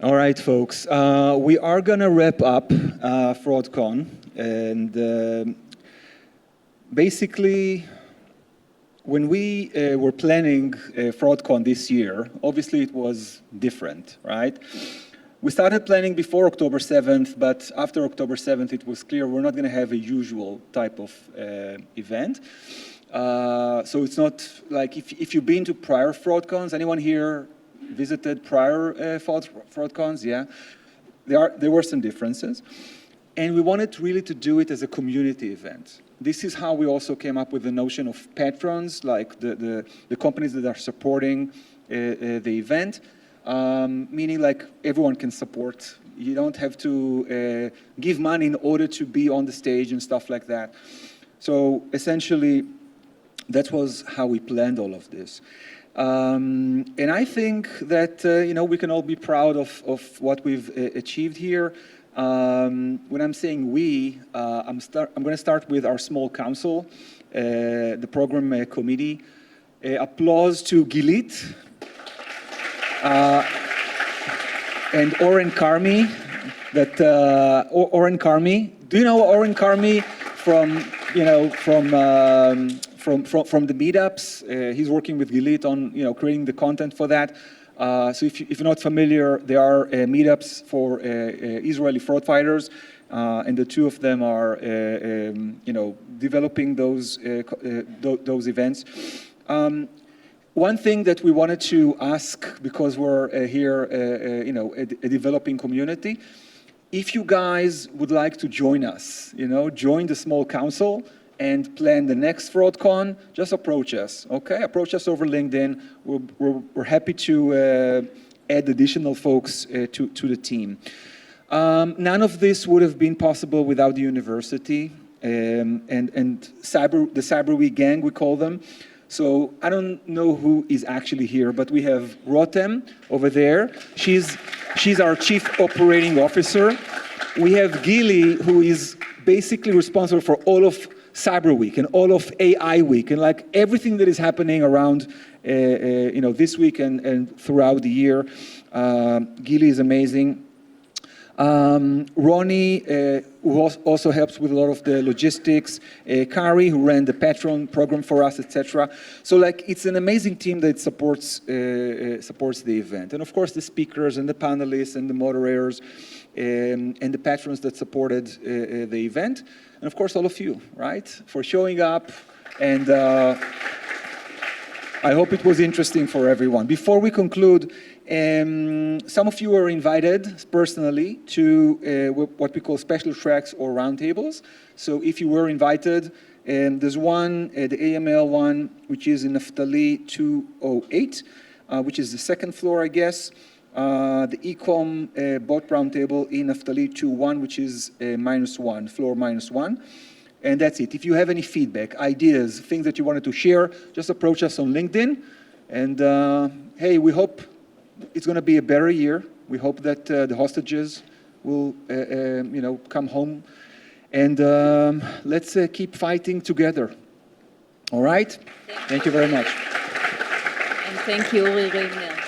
All right, folks. We are going to wrap up FraudCon. And basically, when we were planning FraudCon this year, obviously it was different, right? We started planning before October 7th, but after October 7th, it was clear we're not going to have a usual type of event. So it's not like if you've been to prior FraudCons, anyone here visited prior FraudCons? Yeah, there were some differences. And we wanted really to do it as a community event. This is how we also came up with the notion of patrons, like the companies that are supporting the event, meaning like everyone can support. You don't have to give money in order to be on the stage and stuff like that. So essentially, that was how we planned all of this. And I think that we can all be proud of what we've achieved here. When I'm saying we, I'm going to start with our small council, the program committee. Applause to Gilit and Oren Karmi. Oren Karmi. Do you know Oren Karmi from the meetups? He's working with Gilit on creating the content for that. So if you're not familiar, there are meetups for Israeli fraud fighters, and the two of them are developing those events. One thing that we wanted to ask, because we're here, a developing community, if you guys would like to join us, join the small council and plan the next FraudCon, just approach us, okay? Approach us over LinkedIn. We're happy to add additional folks to the team. None of this would have been possible without the university and the Cyber Week gang, we call them. So I don't know who is actually here, but we have Rotem over there. She's our Chief Operating Officer. We have Gili, who is basically responsible for all of Cyber Week and all of AI Week and like everything that is happening around this week and throughout the year. Gili is amazing. Ronnie, who also helps with a lot of the logistics. Kari, who ran the Patron program for us, etc. So like it's an amazing team that supports the event. And of course the speakers and the panelists and the moderators and the patrons that supported the event. And of course all of you, right, for showing up. And I hope it was interesting for everyone. Before we conclude, some of you are invited personally to what we call special tracks or roundtables. So if you were invited, there's one, the AML one, which is in Naftali 208, which is the second floor, I guess. The Ecom bot roundtable in Naftali 21, which is -1, floor -1. And that's it. If you have any feedback, ideas, things that you wanted to share, just approach us on LinkedIn. And hey, we hope it's going to be a better year. We hope that the hostages will, come home. And let's keep fighting together. All right? Thank you very much. And thank you, Uri Rivner.